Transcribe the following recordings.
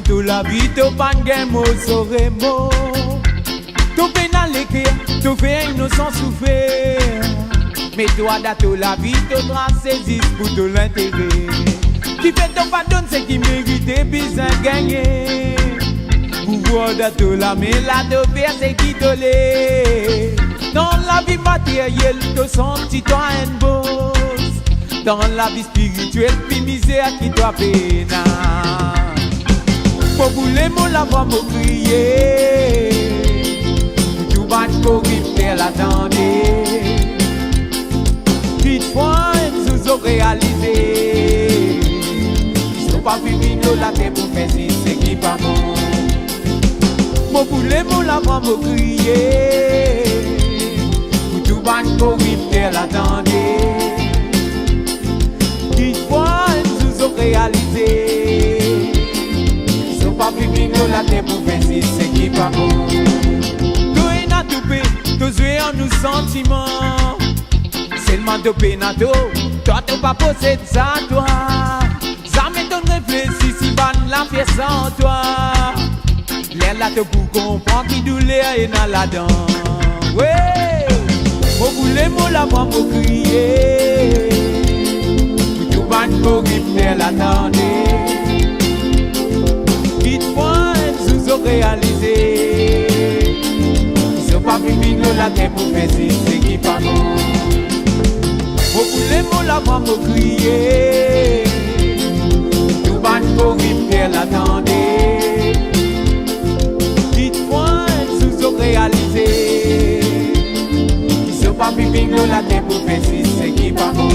Non, toute la vie, tu pas de mots, saurais mots. Tu pénal l'écrire, tu fais innocent souffrir. Mais toi, dans toute la vie, tu saisir pour tout l'intérêt. Qui fait ton pardon, c'est qui mérite bien gagner. Pouvoir de tout la mais la de faire, c'est qui te l'est. Dans la vie matérielle, tu sens toi un boss. Dans la vie spirituelle, puis misère qui doit peine. Pour vous les mots, la voix me crier. Tout va te corriger, l'attendez. Vite-fois, nous ont réalisé. Ils sont pas vivus de la terre pour faire si c'est qui pas bon. Pour vous les mots, la voix me crier. Tout va te corriger, l'attendez. Vite-fois, nous ont réalisé. Pas vivre dans la terre pour faire si c'est qui pas bon. Tout est na tout paix, tout jouer en nous sentiments. Seulement de pénato, toi tu pas possède ça toi. Ça m'étonne réfléchir si ban la pièce en toi. L'air là te pour comprendre qui douleur est dans la dent. Ouais, pour vous les mots la voix pour crier. Pour tout ban pour ripter l'attendez. Vite-point, nous ont réalisé. Ils sont pas vivus dans la terre pour faire si c'est qui pas bon. Beaucoup les mots la voix me crier. Tout ban pour ripter l'attendez. Vite-point, nous ont réalisé. Ils sont pas vivus dans la terre pour faire si c'est qui pas bon.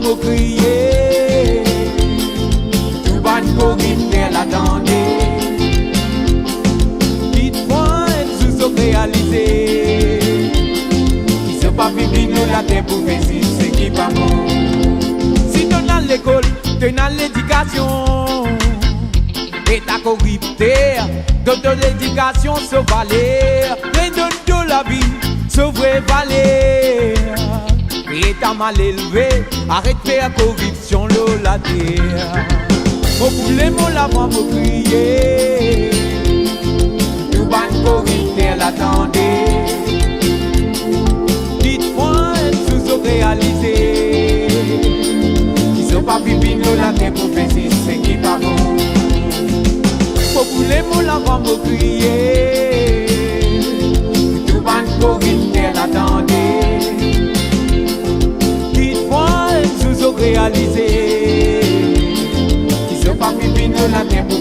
Me crier, tout va nous ripter l'attendez. Dites-moi, ils ont réalisé. Ils sont pas vivus dans la terre pour faire si c'est qui pas bon. Si tu es à l'école, tu es à l'éducation. Et ta corrupté, de l'éducation se valait. Et de la vie, se vraie valeur. Et t'as mal élevé, arrête de faire corruption, l'eau la terre. Pour les mots, la voix me crier. Tout ban corrupter l'attendez. Dites-moi, ils ont réalisé. Ils sont pas vivus dans la terre pour faire si c'est qui pas bon. Pour les mots, la voix me crier. Tout ban corrupter l'attendez. Réalisé, ils sont pas vivus dans la terre pour